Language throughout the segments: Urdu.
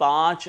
5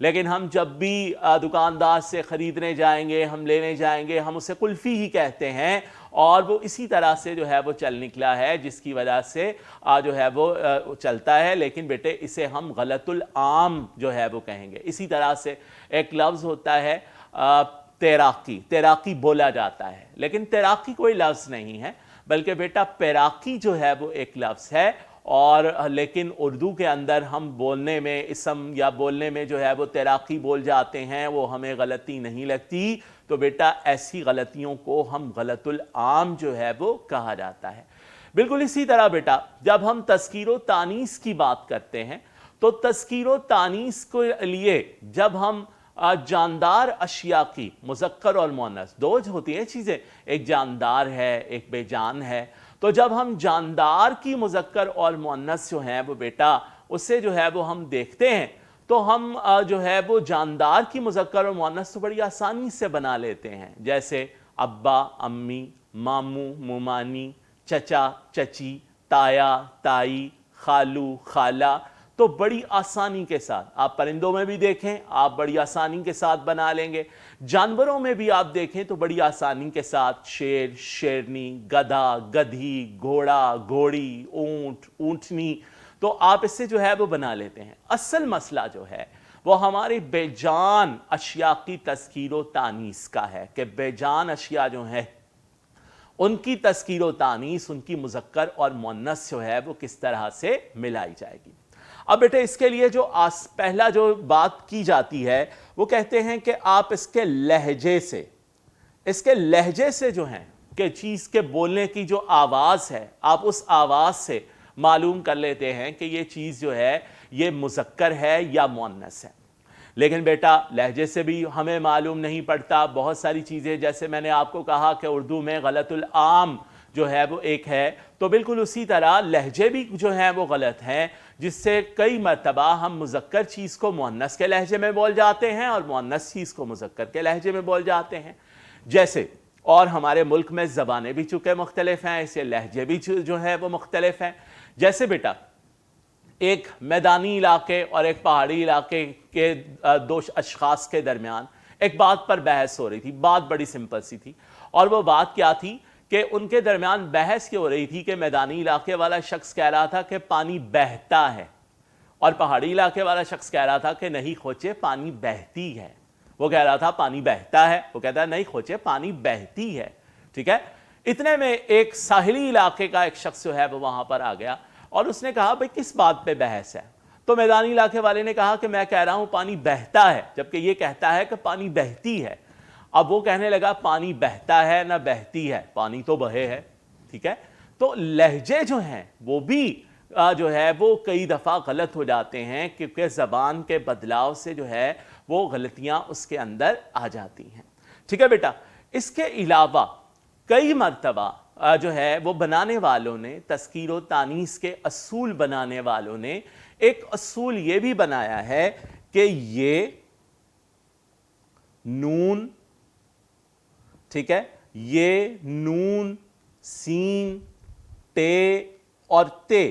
لیکن ہم جب بھی دکاندار سے خریدنے جائیں گے، ہم لینے جائیں گے، ہم اسے کلفی ہی کہتے ہیں، اور وہ اسی طرح سے جو ہے وہ چل نکلا ہے، جس کی وجہ سے جو ہے وہ چلتا ہے، لیکن بیٹے اسے ہم غلط العام جو ہے وہ کہیں گے۔ اسی طرح سے ایک لفظ ہوتا ہے تیراکی، تیراکی بولا جاتا ہے، لیکن تیراکی کوئی لفظ نہیں ہے، بلکہ بیٹا پیراکی جو ہے وہ ایک لفظ ہے، اور لیکن اردو کے اندر ہم بولنے میں اسم یا بولنے میں جو ہے وہ تیراکی بول جاتے ہیں، وہ ہمیں غلطی نہیں لگتی، تو بیٹا ایسی غلطیوں کو ہم غلط العام جو ہے وہ کہا جاتا ہے۔ بالکل اسی طرح بیٹا جب ہم تذکیر و تانیث کی بات کرتے ہیں تو تذکیر و تانیث کے لیے جب ہم جاندار اشیاء کی مذکر اور مؤنث دو ہوتی ہیں چیزیں، ایک جاندار ہے ایک بے جان ہے، تو جب ہم جاندار کی مذکر اور مؤنث جو ہیں وہ بیٹا اسے جو ہے وہ ہم دیکھتے ہیں تو ہم جو ہے وہ جاندار کی مذکر اور مؤنث تو بڑی آسانی سے بنا لیتے ہیں، جیسے ابا امی، ماموں ممانی، چچا چچی، تایا تائی، خالو خالہ، تو بڑی آسانی کے ساتھ آپ پرندوں میں بھی دیکھیں آپ بڑی آسانی کے ساتھ بنا لیں گے، جانوروں میں بھی آپ دیکھیں تو بڑی آسانی کے ساتھ شیر شیرنی، گدھا گدھی، گھوڑا گھوڑی، اونٹ اونٹنی، تو آپ اس سے جو ہے وہ بنا لیتے ہیں۔ اصل مسئلہ جو ہے وہ ہماری بے جان اشیاء کی تذکیر و تانیث کا ہے کہ بے جان اشیاء جو ہیں ان کی تذکیر و تانیث، ان کی مذکر اور مؤنث جو ہے وہ کس طرح سے ملائی جائے گی۔ اب بیٹے اس کے لیے جو پہلا جو بات کی جاتی ہے وہ کہتے ہیں کہ آپ اس کے لہجے سے جو ہیں کہ چیز کے بولنے کی جو آواز ہے آپ اس آواز سے معلوم کر لیتے ہیں کہ یہ چیز جو ہے یہ مذکر ہے یا مؤنث ہے۔ لیکن بیٹا لہجے سے بھی ہمیں معلوم نہیں پڑتا، بہت ساری چیزیں، جیسے میں نے آپ کو کہا کہ اردو میں غلط العام جو ہے وہ ایک ہے، تو بالکل اسی طرح لہجے بھی جو ہیں وہ غلط ہیں، جس سے کئی مرتبہ ہم مذکر چیز کو مؤنث کے لہجے میں بول جاتے ہیں اور مؤنث چیز کو مذکر کے لہجے میں بول جاتے ہیں۔ جیسے اور ہمارے ملک میں زبانیں بھی چونکہ مختلف ہیں، اسے لہجے بھی جو ہے وہ مختلف ہیں۔ جیسے بیٹا ایک میدانی علاقے اور ایک پہاڑی علاقے کے دو اشخاص کے درمیان ایک بات پر بحث ہو رہی تھی، بات بڑی سمپل سی تھی، اور وہ بات کیا تھی کہ ان کے درمیان بحث کیا ہو رہی تھی کہ میدانی علاقے والا شخص کہہ رہا تھا کہ پانی بہتا ہے، اور پہاڑی علاقے والا شخص کہہ رہا تھا کہ نہیں خوچے پانی بہتی ہے۔ وہ کہہ رہا تھا پانی بہتا ہے، وہ کہتا ہے نہیں خوچے پانی بہتی ہے، ٹھیک ہے۔ اتنے میں ایک ساحلی علاقے کا ایک شخص جو ہے وہ وہاں پر آ گیا اور اس نے کہا بھئی کس بات پہ بحث ہے؟ تو میدانی علاقے والے نے کہا کہ میں کہہ رہا ہوں پانی بہتا ہے، جبکہ یہ کہتا ہے کہ پانی بہتی ہے۔ اب وہ کہنے لگا پانی بہتا ہے نہ بہتی ہے، پانی تو بہے ہے، ٹھیک ہے۔ تو لہجے جو ہیں وہ بھی جو ہے وہ کئی دفعہ غلط ہو جاتے ہیں، کیونکہ زبان کے بدلاؤ سے جو ہے وہ غلطیاں اس کے اندر آ جاتی ہیں، ٹھیک ہے بیٹا۔ اس کے علاوہ کئی مرتبہ جو ہے وہ بنانے والوں نے، تذکیر و تانیث کے اصول بنانے والوں نے ایک اصول یہ بھی بنایا ہے کہ یہ نون، ٹھیک ہے، یہ نون، سین، ٹے اور تے،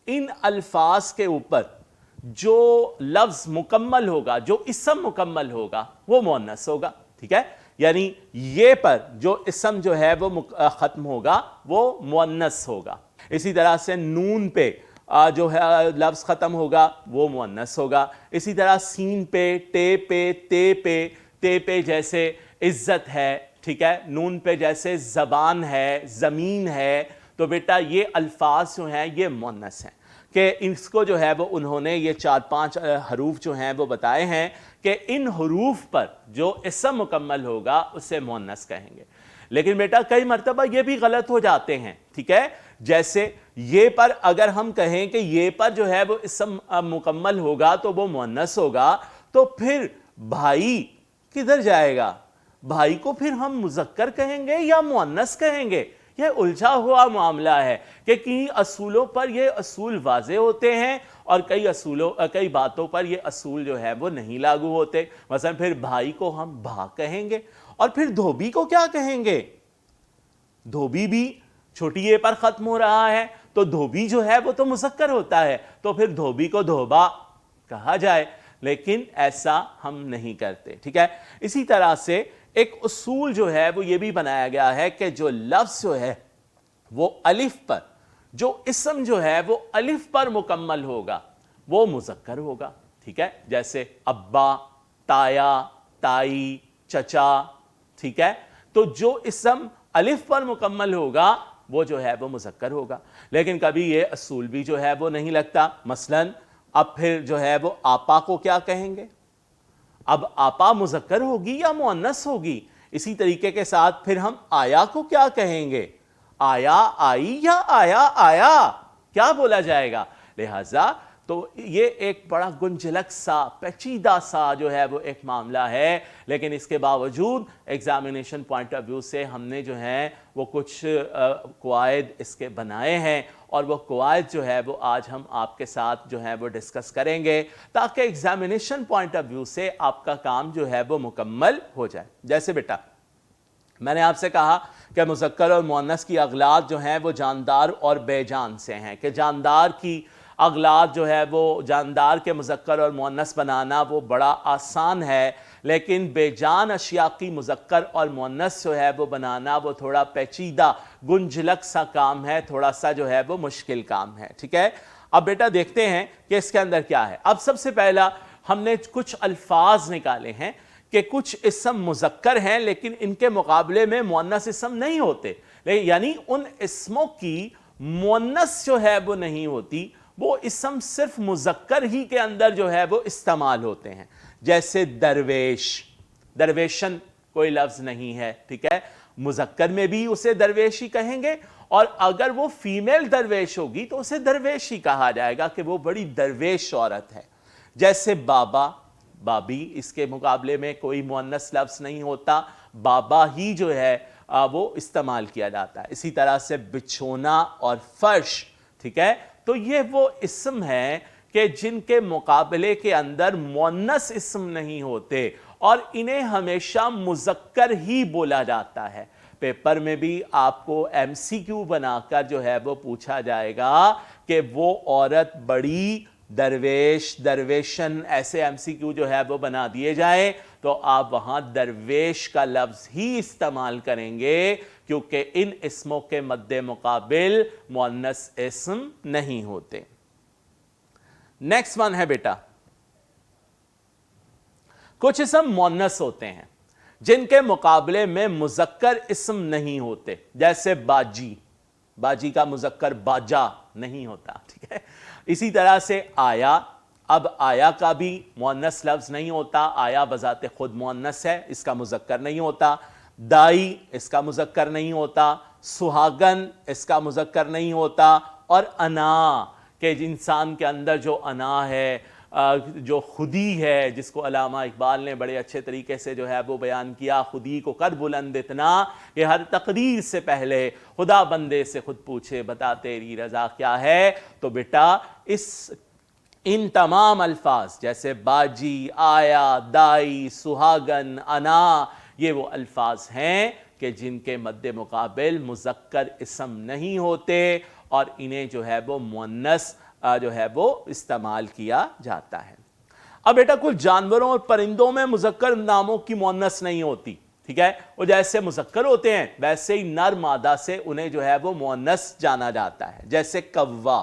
ان الفاظ کے اوپر جو لفظ مکمل ہوگا، جو اسم مکمل ہوگا وہ مؤنث ہوگا، ٹھیک ہے۔ یعنی یہ پر جو اسم جو ہے وہ ختم ہوگا وہ مؤنث ہوگا۔ اسی طرح سے نون پہ جو ہے لفظ ختم ہوگا وہ مؤنث ہوگا۔ اسی طرح سین پہ، ٹے پہ، تے پہ جیسے عزت ہے، ٹھیک ہے، نون پہ جیسے زبان ہے، زمین ہے، تو بیٹا یہ الفاظ جو ہیں یہ مؤنث ہیں، کہ اس کو جو ہے وہ انہوں نے یہ 4-5 حروف جو ہیں وہ بتائے ہیں کہ ان حروف پر جو اسم مکمل ہوگا اسے مؤنث کہیں گے۔ لیکن بیٹا کئی مرتبہ یہ بھی غلط ہو جاتے ہیں، ٹھیک ہے، جیسے یہ پر اگر ہم کہیں کہ یہ پر جو ہے وہ اسم مکمل ہوگا تو وہ مؤنث ہوگا، تو پھر بھائی کدھر جائے گا؟ بھائی کو پھر ہم مذکر کہیں گے یا مؤنث کہیں گے؟ یہ الجھا ہوا معاملہ ہے کہ کئی اصولوں پر یہ اصول واضح ہوتے ہیں اور کئی باتوں پر یہ اصول جو ہے وہ نہیں لاگو ہوتے۔ مثلا پھر بھائی کو ہم بھا کہیں گے، اور پھر دھوبی کو کیا کہیں گے؟ دھوبی بھی چھوٹی اے پر ختم ہو رہا ہے، تو دھوبی جو ہے وہ تو مذکر ہوتا ہے، تو پھر دھوبی کو دھوبا کہا جائے۔ لیکن ایسا ہم نہیں کرتے. ٹھیک ہے, اسی طرح سے ایک اصول جو ہے وہ یہ بھی بنایا گیا ہے کہ جو لفظ جو ہے وہ الف پر, جو اسم جو ہے وہ الف پر مکمل ہوگا وہ مذکر ہوگا. ٹھیک ہے, جیسے ابا, تایا, تائی, چچا. ٹھیک ہے, تو جو اسم الف پر مکمل ہوگا وہ جو ہے وہ مذکر ہوگا. لیکن کبھی یہ اصول بھی جو ہے وہ نہیں لگتا. مثلا اب پھر جو ہے وہ آپا کو کیا کہیں گے؟ اب آپا مذکر ہوگی یا مؤنث ہوگی؟ اسی طریقے کے ساتھ پھر ہم آیا کو کیا کہیں گے؟ آیا, آئی یا آیا, آیا کیا بولا جائے گا؟ لہذا تو یہ ایک بڑا گنجلک سا, پیچیدہ سا جو ہے وہ ایک معاملہ ہے, لیکن اس کے باوجود ایگزامینیشن پوائنٹ آف ویو سے ہم نے جو ہے وہ کچھ قواعد اس کے بنائے ہیں, اور وہ قواعد جو ہے وہ آج ہم آپ کے ساتھ جو ہے وہ ڈسکس کریں گے تاکہ ایگزامینیشن پوائنٹ آف ویو سے آپ کا کام جو ہے وہ مکمل ہو جائے. جیسے بیٹا میں نے آپ سے کہا کہ مذکر اور مؤنث کی اغلاط جو ہیں وہ جاندار اور بے جان سے ہیں, کہ جاندار کی اغلاط جو ہے وہ جاندار کے مذکر اور مؤنث بنانا وہ بڑا آسان ہے, لیکن بے جان اشیاء کی مذکر اور مؤنث جو ہے وہ بنانا وہ تھوڑا پیچیدہ گنجلک سا کام ہے, تھوڑا سا جو ہے وہ مشکل کام ہے. ٹھیک ہے, اب بیٹا دیکھتے ہیں کہ اس کے اندر کیا ہے. اب سب سے پہلا ہم نے کچھ الفاظ نکالے ہیں کہ کچھ اسم مذکر ہیں لیکن ان کے مقابلے میں مؤنث اسم نہیں ہوتے, یعنی ان اسموں کی مؤنث جو ہے وہ نہیں ہوتی, وہ اسم صرف مذکر ہی کے اندر جو ہے وہ استعمال ہوتے ہیں. جیسے درویش, درویشن کوئی لفظ نہیں ہے. ٹھیک ہے, مذکر میں بھی اسے درویش ہی کہیں گے, اور اگر وہ فیمیل درویش ہوگی تو اسے درویش ہی کہا جائے گا کہ وہ بڑی درویش عورت ہے. جیسے بابا, بابی, اس کے مقابلے میں کوئی مؤنث لفظ نہیں ہوتا, بابا ہی جو ہے وہ استعمال کیا جاتا ہے. اسی طرح سے بچھونا اور فرش. ٹھیک ہے, تو یہ وہ اسم ہیں کہ جن کے مقابلے کے اندر مؤنث اسم نہیں ہوتے اور انہیں ہمیشہ مذکر ہی بولا جاتا ہے. پیپر میں بھی آپ کو ایم سی کیو بنا کر جو ہے وہ پوچھا جائے گا کہ وہ عورت بڑی درویش, درویشن, ایسے ایم سی کیو جو ہے وہ بنا دیے جائیں تو آپ وہاں درویش کا لفظ ہی استعمال کریں گے, کیونکہ ان اسموں کے مد مقابل مؤنث اسم نہیں ہوتے. نیکسٹ ون ہے بیٹا, کچھ اسم مؤنث ہوتے ہیں جن کے مقابلے میں مذکر اسم نہیں ہوتے. جیسے باجی, باجی کا مذکر باجا نہیں ہوتا. ٹھیک ہے, اسی طرح سے آیا, اب آیا کا بھی مؤنث لفظ نہیں ہوتا, آیا بذات خود مؤنث ہے, اس کا مذکر نہیں ہوتا. دائی, اس کا مذکر نہیں ہوتا. سہاگن, اس کا مذکر نہیں ہوتا. اور انا, کہ انسان کے اندر جو انا ہے, جو خودی ہے, جس کو علامہ اقبال نے بڑے اچھے طریقے سے جو ہے وہ بیان کیا, خودی کو کر بلند اتنا کہ ہر تقریر سے پہلے خدا بندے سے خود پوچھے بتا تیری رضا کیا ہے. تو بیٹا ان تمام الفاظ جیسے باجی, آیا, دائی, سہاگن, انا, یہ وہ الفاظ ہیں کہ جن کے مد مقابل مذکر اسم نہیں ہوتے اور انہیں جو ہے وہ مؤنث جو ہے وہ استعمال کیا جاتا ہے. اب بیٹا کچھ جانوروں اور پرندوں میں مذکر ناموں کی مؤنث نہیں ہوتی. ٹھیک ہے, وہ جیسے مذکر ہوتے ہیں ویسے ہی نر مادہ سے انہیں جو ہے وہ مؤنث جانا جاتا ہے. جیسے کوا,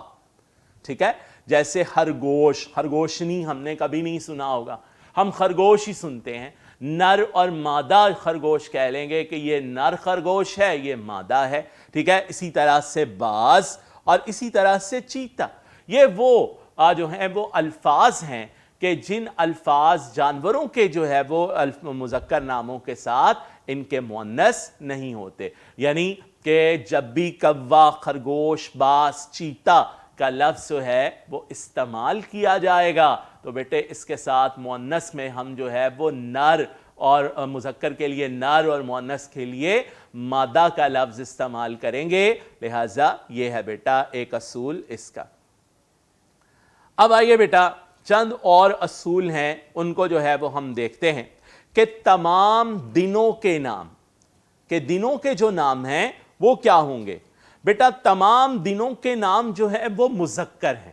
ٹھیک ہے, جیسے خرگوش, خرگوشنی ہم نے کبھی نہیں سنا ہوگا, ہم خرگوش ہی سنتے ہیں. نر اور مادہ خرگوش کہہ لیں گے کہ یہ نر خرگوش ہے, یہ مادہ ہے. ٹھیک ہے, اسی طرح سے باز اور اسی طرح سے چیتا, یہ وہ جو ہیں وہ الفاظ ہیں کہ جن الفاظ جانوروں کے جو ہے وہ مذکر ناموں کے ساتھ ان کے مؤنث نہیں ہوتے. یعنی کہ جب بھی کوا, خرگوش, باز, چیتا کا لفظ جو ہے وہ استعمال کیا جائے گا تو بیٹے اس کے ساتھ مؤنث میں ہم جو ہے وہ نر, اور مذکر کے لیے نر اور مؤنث کے لیے مادہ کا لفظ استعمال کریں گے. لہٰذا یہ ہے بیٹا ایک اصول اس کا. اب آئیے بیٹا چند اور اصول ہیں, ان کو جو ہے وہ ہم دیکھتے ہیں کہ تمام دنوں کے نام, کہ دنوں کے جو نام ہیں وہ کیا ہوں گے. بیٹا تمام دنوں کے نام جو ہے وہ مذکر ہیں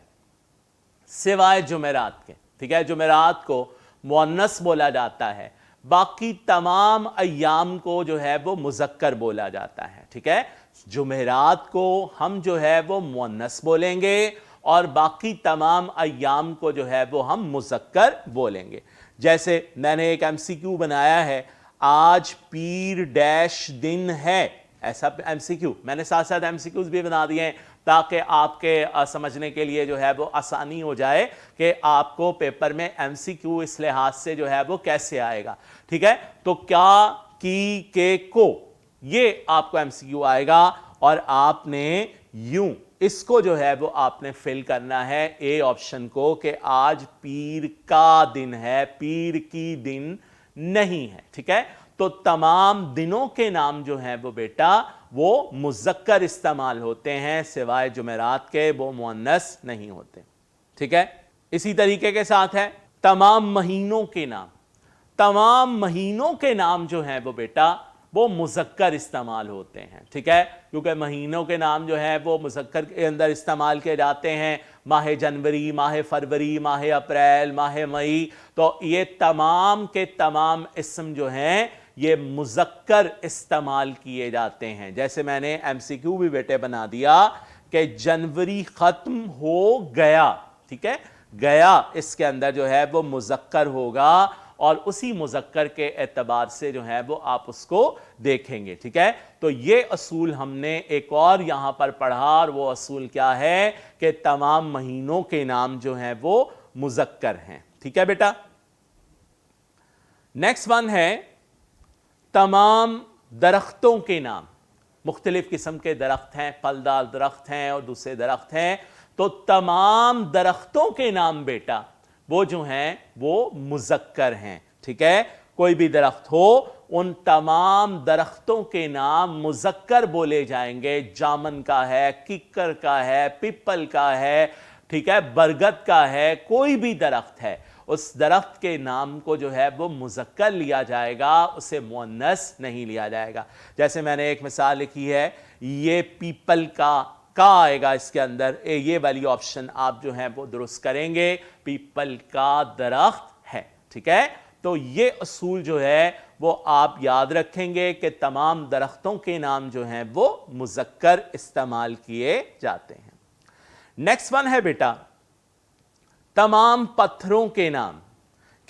سوائے جمعرات کے. ٹھیک ہے, جمعرات کو مؤنث بولا جاتا ہے, باقی تمام ایام کو جو ہے وہ مذکر بولا جاتا ہے. ٹھیک ہے, جمعرات کو ہم جو ہے وہ مؤنث بولیں گے اور باقی تمام ایام کو جو ہے وہ ہم مذکر بولیں گے. جیسے میں نے ایک ایم سی کیو بنایا ہے, آج پیر ڈیش دن ہے, ایسا ایم سی کیو میں نے ساتھ ساتھ ایم سی کیوز بھی بنا دیے ہیں تاکہ آپ کے سمجھنے کے لیے جو ہے وہ آسانی ہو جائے کہ آپ کو پیپر میں ایم سی کیو اس لحاظ سے جو ہے وہ کیسے آئے گا. ٹھیک ہے, تو کیا, کی, کے, کو, یہ آپ کو ایم سی کیو آئے گا اور آپ نے یوں اس کو جو ہے وہ آپ نے فل کرنا ہے اے آپشن کو کہ آج پیر کا دن ہے, پیر کی دن نہیں ہے. ٹھیک ہے, تو تمام دنوں کے نام جو ہیں وہ بیٹا وہ مذکر استعمال ہوتے ہیں سوائے جمعرات کے, وہ مؤنث نہیں ہوتے. ٹھیک ہے, اسی طریقے کے ساتھ ہے تمام مہینوں کے نام. تمام مہینوں کے نام جو ہیں وہ بیٹا وہ مذکر استعمال ہوتے ہیں. ٹھیک ہے, کیونکہ مہینوں کے نام جو ہیں وہ مذکر کے اندر استعمال کیے جاتے ہیں, ماہ جنوری, ماہ فروری, ماہ اپریل, ماہ مئی, تو یہ تمام کے تمام اسم جو ہیں یہ مذکر استعمال کیے جاتے ہیں. جیسے میں نے ایم سی کیو بھی بیٹے بنا دیا کہ جنوری ختم ہو گیا. ٹھیک ہے, گیا اس کے اندر جو ہے وہ مذکر ہوگا اور اسی مذکر کے اعتبار سے جو ہے وہ آپ اس کو دیکھیں گے. ٹھیک ہے, تو یہ اصول ہم نے ایک اور یہاں پر پڑھا, اور وہ اصول کیا ہے کہ تمام مہینوں کے نام جو ہیں وہ مذکر ہیں. ٹھیک ہے بیٹا, نیکسٹ ون ہے تمام درختوں کے نام. مختلف قسم کے درخت ہیں, پھلدار درخت ہیں اور دوسرے درخت ہیں, تو تمام درختوں کے نام بیٹا وہ جو ہیں وہ مذکر ہیں. ٹھیک ہے, کوئی بھی درخت ہو ان تمام درختوں کے نام مذکر بولے جائیں گے. جامن کا ہے, ککر کا ہے, پیپل کا ہے, ٹھیک ہے, برگد کا ہے, کوئی بھی درخت ہے, اس درخت کے نام کو جو ہے وہ مذکر لیا جائے گا, اسے مؤنث نہیں لیا جائے گا. جیسے میں نے ایک مثال لکھی ہے, یہ پیپل کا آئے گا اس کے اندر, یہ والی آپشن آپ جو ہیں وہ درست کریں گے, پیپل کا درخت ہے. ٹھیک ہے, تو یہ اصول جو ہے وہ آپ یاد رکھیں گے کہ تمام درختوں کے نام جو ہیں وہ مذکر استعمال کیے جاتے ہیں. نیکسٹ ون ہے بیٹا تمام پتھروں کے نام,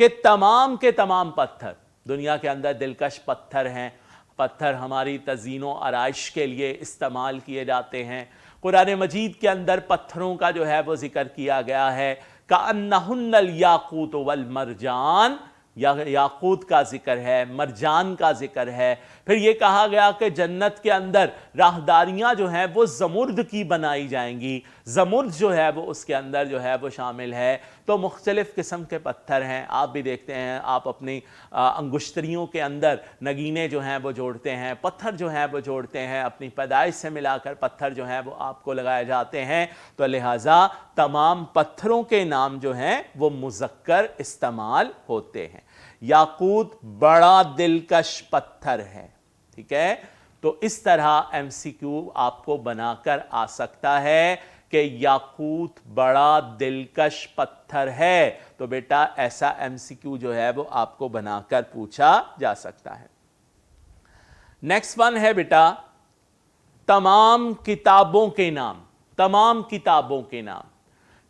کہ تمام کے تمام پتھر دنیا کے اندر دلکش پتھر ہیں, پتھر ہماری تزئین و آرائش کے لیے استعمال کیے جاتے ہیں. قرآن مجید کے اندر پتھروں کا جو ہے وہ ذکر کیا گیا ہے, کأنہن الیاقوت والمرجان, یاقوت کا ذکر ہے, مرجان کا ذکر ہے. پھر یہ کہا گیا کہ جنت کے اندر راہداریاں جو ہیں وہ زمرد کی بنائی جائیں گی, زمرد جو ہے وہ اس کے اندر جو ہے وہ شامل ہے. تو مختلف قسم کے پتھر ہیں, آپ بھی دیکھتے ہیں, آپ اپنی انگشتریوں کے اندر نگینے جو ہیں وہ جوڑتے ہیں, پتھر جو ہیں وہ جوڑتے ہیں, اپنی پیدائش سے ملا کر پتھر جو ہیں وہ آپ کو لگائے جاتے ہیں. تو لہٰذا تمام پتھروں کے نام جو ہیں وہ مذکر استعمال ہوتے ہیں. یاقوت بڑا دلکش پتھر ہے. ٹھیک ہے, تو اس طرح ایم سی کیو آپ کو بنا کر آ سکتا ہے کہ یاقوت بڑا دلکش پتھر ہے, تو بیٹا ایسا ایم سی کیو جو ہے وہ آپ کو بنا کر پوچھا جا سکتا ہے. نیکسٹ ون ہے بیٹا تمام کتابوں کے نام. تمام کتابوں کے نام,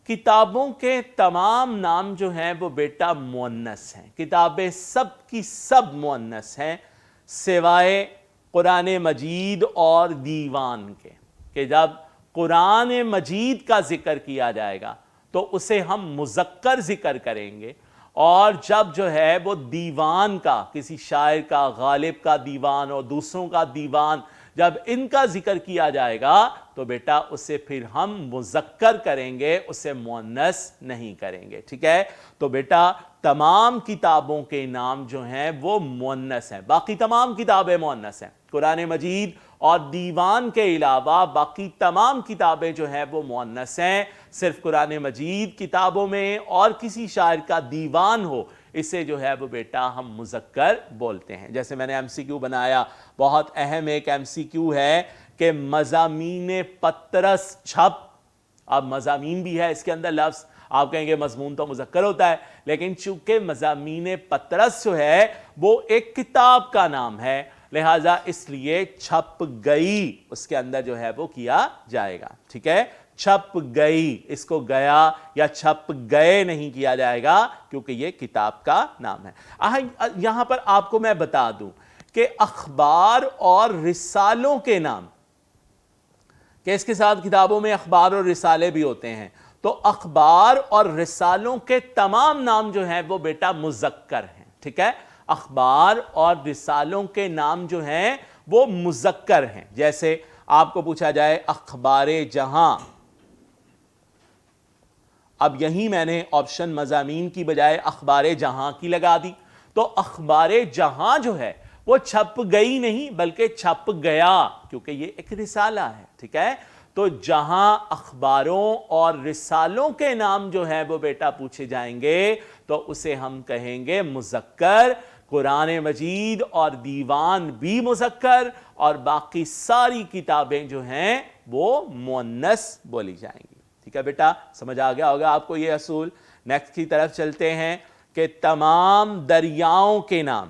کتابوں کے تمام نام جو ہیں وہ بیٹا مؤنث ہیں. کتابیں سب کی سب مؤنث ہیں سوائے قرآن مجید اور دیوان کے, کہ جب قرآن مجید کا ذکر کیا جائے گا تو اسے ہم مذکر ذکر کریں گے, اور جب جو ہے وہ دیوان کا, کسی شاعر کا, غالب کا دیوان اور دوسروں کا دیوان, جب ان کا ذکر کیا جائے گا تو بیٹا اسے پھر ہم مذکر کریں گے, اسے مؤنث نہیں کریں گے. ٹھیک ہے, تو بیٹا تمام کتابوں کے نام جو ہیں وہ مؤنث ہیں, باقی تمام کتابیں مؤنث ہیں. قرآن مجید اور دیوان کے علاوہ باقی تمام کتابیں جو ہیں وہ مؤنث ہیں. صرف قرآن مجید کتابوں میں اور کسی شاعر کا دیوان ہو, اسے جو ہے وہ بیٹا ہم مذکر بولتے ہیں. جیسے میں نے ایم سی کیو بنایا, بہت اہم ایک ایم سی کیو ہے کہ مضامین پطرس چھپ. اب مضامین بھی ہے اس کے اندر لفظ, آپ کہیں گے مضمون تو مذکر ہوتا ہے، لیکن چونکہ مضامین پطرس جو ہے وہ ایک کتاب کا نام ہے، لہٰذا اس لیے چھپ گئی اس کے اندر جو ہے وہ کیا جائے گا، ٹھیک ہے؟ چھپ گئی، اس کو گیا یا چھپ گئے نہیں کیا جائے گا کیونکہ یہ کتاب کا نام ہے۔ یہاں پر آپ کو میں بتا دوں کہ اخبار اور رسالوں کے نام، کہ اس کے ساتھ کتابوں میں اخبار اور رسالے بھی ہوتے ہیں، تو اخبار اور رسالوں کے تمام نام جو ہیں وہ بیٹا مذکر ہیں، ٹھیک ہے؟ اخبار اور رسالوں کے نام جو ہیں وہ مذکر ہیں۔ جیسے آپ کو پوچھا جائے اخبار جہاں، اب یہیں میں نے آپشن مضامین کی بجائے اخبار جہاں کی لگا دی، تو اخبار جہاں جو ہے وہ چھپ گئی نہیں بلکہ چھپ گیا، کیونکہ یہ ایک رسالہ ہے، ٹھیک ہے؟ تو جہاں اخباروں اور رسالوں کے نام جو ہے وہ بیٹا پوچھے جائیں گے تو اسے ہم کہیں گے مذکر۔ قرآن مجید اور دیوان بھی مذکر، اور باقی ساری کتابیں جو ہیں وہ مؤنث بولی جائیں گی، ٹھیک ہے بیٹا؟ سمجھ آ گیا ہوگا آپ کو یہ اصول۔ نیکسٹ کی طرف چلتے ہیں کہ تمام دریاؤں کے نام،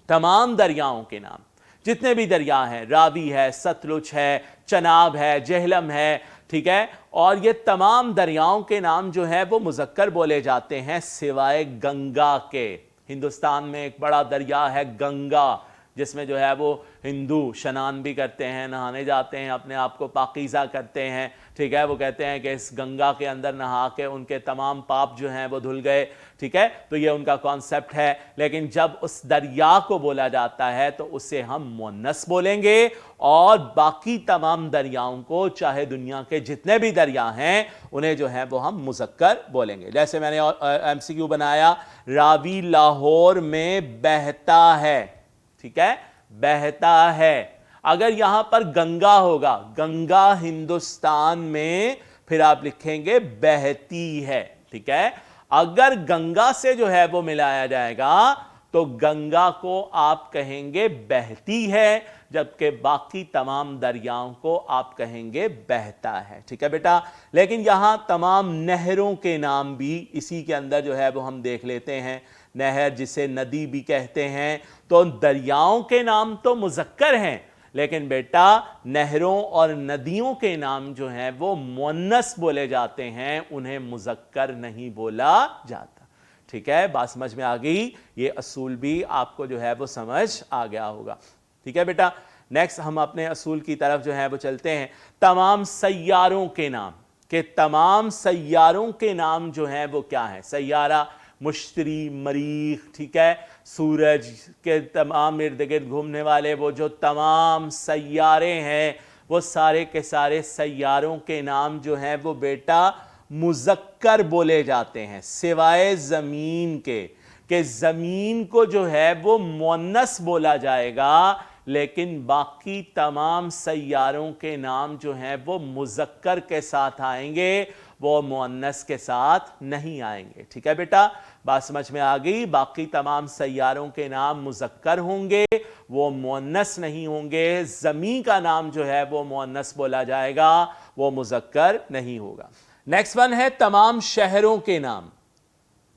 تمام دریاؤں کے نام، جتنے بھی دریا ہیں، راوی ہے، ستلج ہے، چناب ہے، جہلم ہے، ٹھیک ہے؟ اور یہ تمام دریاؤں کے نام جو ہیں وہ مذکر بولے جاتے ہیں سوائے گنگا کے۔ ہندوستان میں ایک بڑا دریا ہے گنگا، جس میں جو ہے وہ ہندو شنان بھی کرتے ہیں، نہانے جاتے ہیں، اپنے آپ کو پاکیزہ کرتے ہیں، ٹھیک ہے؟ وہ کہتے ہیں کہ اس گنگا کے اندر نہا کے ان کے تمام پاپ جو ہیں وہ دھل گئے، ٹھیک ہے؟ تو یہ ان کا کانسیپٹ ہے، لیکن جب اس دریا کو بولا جاتا ہے تو اسے ہم مؤنث بولیں گے، اور باقی تمام دریاؤں کو، چاہے دنیا کے جتنے بھی دریا ہیں، انہیں جو ہے وہ ہم مذکر بولیں گے۔ جیسے میں نے ایم سی کیو بنایا، راوی لاہور میں بہتا ہے، ٹھیک ہے؟ بہتا ہے۔ اگر یہاں پر گنگا ہوگا، گنگا ہندوستان میں، پھر آپ لکھیں گے بہتی ہے، ٹھیک ہے؟ اگر گنگا سے جو ہے وہ ملایا جائے گا تو گنگا کو آپ کہیں گے بہتی ہے، جبکہ باقی تمام دریاؤں کو آپ کہیں گے بہتا ہے، ٹھیک ہے بیٹا؟ لیکن یہاں تمام نہروں کے نام بھی اسی کے اندر جو ہے وہ ہم دیکھ لیتے ہیں۔ نہر جسے ندی بھی کہتے ہیں، تو دریاؤں کے نام تو مذکر ہیں، لیکن بیٹا نہروں اور ندیوں کے نام جو ہیں وہ مؤنث بولے جاتے ہیں، انہیں مذکر نہیں بولا جاتا، ٹھیک ہے؟ بات سمجھ میں آ گئی؟ یہ اصول بھی آپ کو جو ہے وہ سمجھ آ گیا ہوگا، ٹھیک ہے بیٹا؟ نیکسٹ ہم اپنے اصول کی طرف جو ہے وہ چلتے ہیں۔ تمام سیاروں کے نام، کہ تمام سیاروں کے نام جو ہیں وہ کیا ہیں؟ سیارہ مشتری، مریخ، ٹھیک ہے؟ سورج کے تمام ارد گرد گھومنے والے وہ جو تمام سیارے ہیں، وہ سارے کے سارے سیاروں کے نام جو ہیں وہ بیٹا مذکر بولے جاتے ہیں، سوائے زمین کے، کہ زمین کو جو ہے وہ مؤنث بولا جائے گا، لیکن باقی تمام سیاروں کے نام جو ہیں وہ مذکر کے ساتھ آئیں گے، وہ مؤنث کے ساتھ نہیں آئیں گے، ٹھیک ہے بیٹا؟ بات سمجھ میں آ گئی؟ باقی تمام سیاروں کے نام مذکر ہوں گے، وہ مؤنث نہیں ہوں گے۔ زمین کا نام جو ہے وہ مؤنث بولا جائے گا، وہ مذکر نہیں ہوگا۔ نیکسٹ ون ہے تمام شہروں کے نام،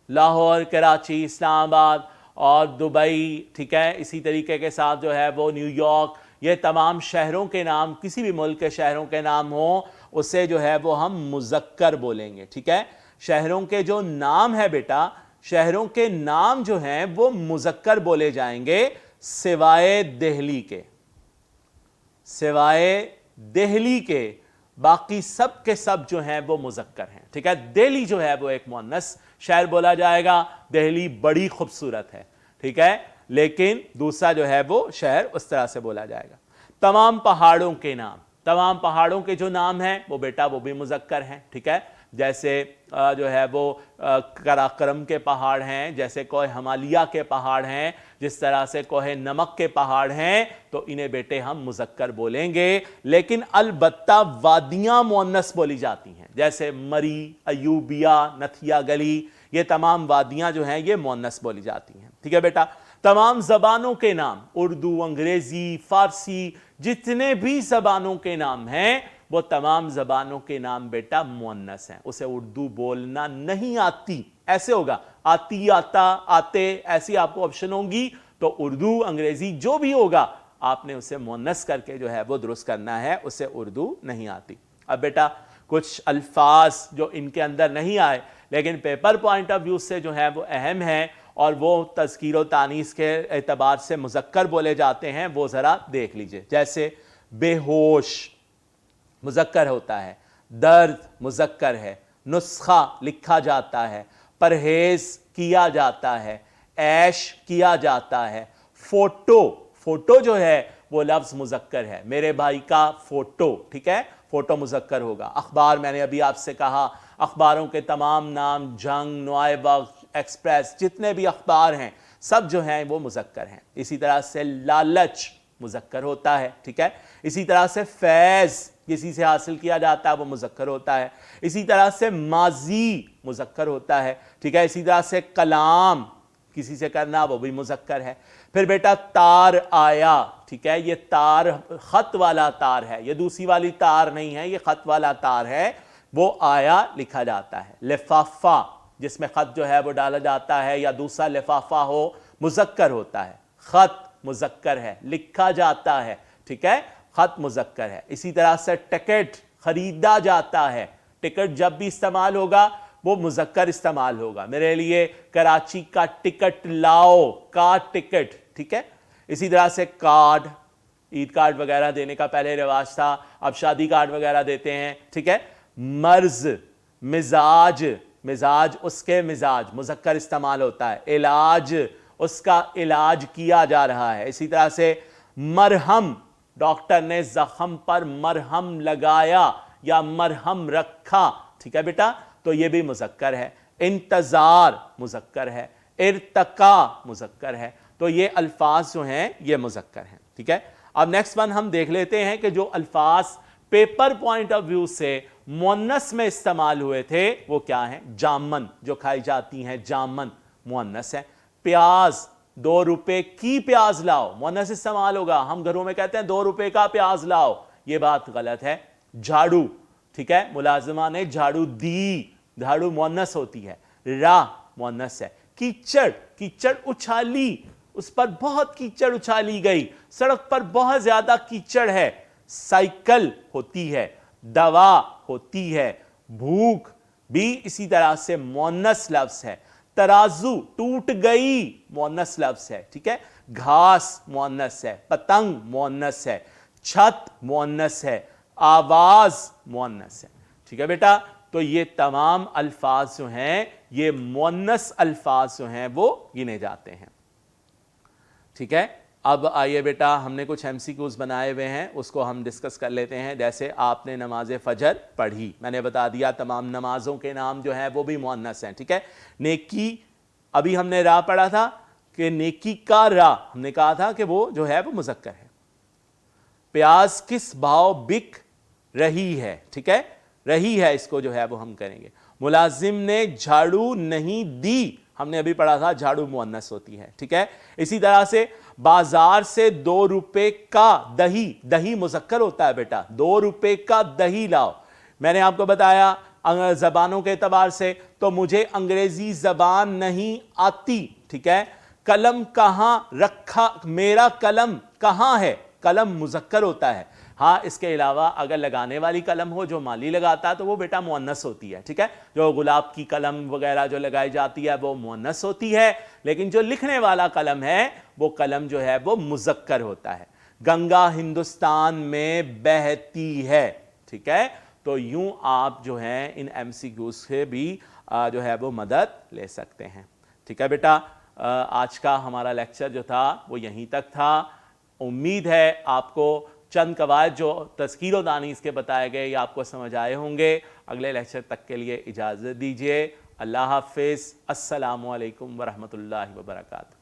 لاہور، کراچی، اسلام آباد اور دبئی، ٹھیک ہے؟ اسی طریقے کے ساتھ جو ہے وہ نیو یارک، یہ تمام شہروں کے نام، کسی بھی ملک کے شہروں کے نام ہوں، اسے جو ہے وہ ہم مذکر بولیں گے، ٹھیک ہے؟ شہروں کے جو نام ہے بیٹا، شہروں کے نام جو ہیں وہ مذکر بولے جائیں گے سوائے دہلی کے، سوائے دہلی کے باقی سب کے سب جو ہیں وہ مذکر ہیں، ٹھیک ہے؟ دہلی جو ہے وہ ایک مؤنث شہر بولا جائے گا، دہلی بڑی خوبصورت ہے، ٹھیک ہے؟ لیکن دوسرا جو ہے وہ شہر اس طرح سے بولا جائے گا۔ تمام پہاڑوں کے نام، تمام پہاڑوں کے جو نام ہیں وہ بیٹا وہ بھی مذکر ہیں، ٹھیک ہے؟ جیسے جو ہے وہ کراکرم کے پہاڑ ہیں، جیسے کوہ ہمالیہ کے پہاڑ ہیں، جس طرح سے کوہ نمک کے پہاڑ ہیں، تو انہیں بیٹے ہم مذکر بولیں گے، لیکن البتہ وادیاں مؤنث بولی جاتی ہیں، جیسے مری، ایوبیہ، نتھیا گلی، یہ تمام وادیاں جو ہیں یہ مؤنث بولی جاتی ہیں، ٹھیک ہے بیٹا؟ تمام زبانوں کے نام، اردو، انگریزی، فارسی، جتنے بھی زبانوں کے نام ہیں وہ تمام زبانوں کے نام بیٹا مؤنث ہیں. اسے اردو بولنا نہیں آتی، ایسے ہوگا آتی، آتا، آتے، ایسی آپ کو آپشن ہوں گی. تو اردو، انگریزی جو بھی ہوگا آپ نے اسے مؤنث کر کے جو ہے وہ درست کرنا ہے، اسے اردو نہیں آتی. اب بیٹا کچھ الفاظ جو ان کے اندر نہیں آئے لیکن پیپر پوائنٹ آف ویو سے جو ہے وہ اہم ہیں اور وہ تذکیر و تانیث کے اعتبار سے مذکر بولے جاتے ہیں، وہ ذرا دیکھ لیجئے. جیسے بے ہوش مذکر ہوتا ہے، درد مذکر ہے، نسخہ لکھا جاتا ہے، پرہیز کیا جاتا ہے، عیش کیا جاتا ہے. فوٹو جو ہے وہ لفظ مذکر ہے، میرے بھائی کا فوٹو، ٹھیک ہے، فوٹو مذکر ہوگا. اخبار، میں نے ابھی آپ سے کہا اخباروں کے تمام نام، جنگ، نوائے ایکسپریس، جتنے بھی اخبار ہیں سب جو ہیں وہ مذکر ہیں. اسی طرح سے لالچ مذکر ہوتا ہے، ٹھیک ہے. اسی طرح سے فیض کسی سے حاصل کیا جاتا ہے وہ مذکر ہوتا ہے. اسی طرح سے ماضی مذکر ہوتا ہے، ٹھیک ہے. اسی طرح سے کلام کسی سے کرنا وہ بھی مذکر ہے. پھر بیٹا تار آیا، ٹھیک ہے، یہ تار خط والا تار ہے، یہ دوسری والی تار نہیں ہے، یہ خط والا تار ہے، وہ آیا لکھا جاتا ہے. لفافہ جس میں خط جو ہے وہ ڈالا جاتا ہے یا دوسرا لفافہ ہو مذکر ہوتا ہے. خط مذکر ہے، لکھا جاتا ہے، ٹھیک ہے، خط مذکر ہے. اسی طرح سے ٹکٹ خریدا جاتا ہے، ٹکٹ جب بھی استعمال ہوگا وہ مذکر استعمال ہوگا. میرے لیے کراچی کا ٹکٹ لاؤ، کا ٹکٹ، ٹھیک ہے. اسی طرح سے کارڈ، عید کارڈ وغیرہ دینے کا پہلے رواج تھا، اب شادی کارڈ وغیرہ دیتے ہیں، ٹھیک ہے. مرض، مزاج، مزاج اس کے مزاج مذکر استعمال ہوتا ہے. علاج اس کا علاج کیا جا رہا ہے. اسی طرح سے مرہم، ڈاکٹر نے زخم پر مرہم لگایا یا مرہم رکھا، ٹھیک ہے بیٹا، تو یہ بھی مذکر ہے. انتظار مذکر ہے، ارتقا مذکر ہے. تو یہ الفاظ جو ہیں یہ مذکر ہیں، ٹھیک ہے. اب نیکسٹ ون ہم دیکھ لیتے ہیں کہ جو الفاظ پیپر پوائنٹ آف ویو سے مؤنث میں استعمال ہوئے تھے وہ کیا ہیں. جامن جو کھائی جاتی ہیں، جامن مؤنث ہے. پیاز، 2 روپے کی پیاز لاؤ، مؤنث استعمال ہوگا. ہم گھروں میں کہتے ہیں 2 روپے کا پیاز لاؤ، یہ بات غلط ہے. جھاڑو، ٹھیک ہے، ملازمہ نے جھاڑو دی، جھاڑو مؤنث ہوتی ہے. راہ مؤنث ہے. کیچڑ، کیچڑ اچھالی، اس پر بہت کیچڑ اچھالی گئی، سڑک پر بہت زیادہ کیچڑ ہے. سائیکل ہوتی ہے، دوا ہوتی ہے. بھوک بھی اسی طرح سے مؤنث لفظ ہے. ترازو، ٹوٹ گئی، مؤنث لفظ ہے، ٹھیک ہے. گھاس مؤنث ہے. پتنگ مؤنث ہے. چھت مؤنث ہے. آواز مؤنث ہے، ٹھیک ہے بیٹا. تو یہ تمام الفاظ جو ہیں یہ مؤنث الفاظ جو ہیں وہ گنے جاتے ہیں، ٹھیک ہے. اب آئیے بیٹا، ہم نے کچھ MCQs بنائے ہوئے ہیں، اس کو ہم ڈسکس کر لیتے ہیں. جیسے آپ نے نماز فجر پڑھی، میں نے بتا دیا تمام نمازوں کے نام جو ہیں وہ بھی مؤنث ہیں، ٹھیک ہے. نیکی، ابھی ہم نے راہ پڑھا تھا کہ نیکی کا راہ، ہم نے کہا تھا کہ وہ جو ہے وہ مذکر ہے. پیاز کس بھاؤ بک رہی ہے، ٹھیک ہے، رہی ہے، اس کو جو ہے وہ ہم کریں گے. ملازم نے جھاڑو نہیں دی، ہم نے ابھی پڑھا تھا جھاڑو مؤنث ہوتی ہے، ٹھیک ہے. اسی طرح سے بازار سے 2 روپے کا دہی، دہی مذکر ہوتا ہے بیٹا. 2 روپے کا دہی لاؤ. میں نے آپ کو بتایا زبانوں کے اعتبار سے تو مجھے انگریزی زبان نہیں آتی، ٹھیک ہے. قلم کہاں رکھا، میرا قلم کہاں ہے، قلم مذکر ہوتا ہے. ہاں اس کے علاوہ اگر لگانے والی قلم ہو جو مالی لگاتا ہے تو وہ بیٹا مؤنث ہوتی ہے، ٹھیک ہے. جو گلاب کی قلم وغیرہ جو لگائی جاتی ہے وہ مؤنث ہوتی ہے، لیکن جو لکھنے والا قلم ہے وہ قلم جو ہے وہ مذکر ہوتا ہے. گنگا ہندوستان میں بہتی ہے، ٹھیک ہے. تو یوں آپ جو ہیں ان MCQs سے بھی جو ہے وہ مدد لے سکتے ہیں، ٹھیک ہے بیٹا. آج کا ہمارا لیکچر جو تھا وہ یہیں تک تھا. امید ہے آپ کو چند قواعد جو تذکیر و تانیث کے بتائے گئے یہ آپ کو سمجھ آئے ہوں گے. اگلے لیکچر تک کے لیے اجازت دیجیے. اللہ حافظ. السلام علیکم ورحمۃ اللہ وبرکاتہ.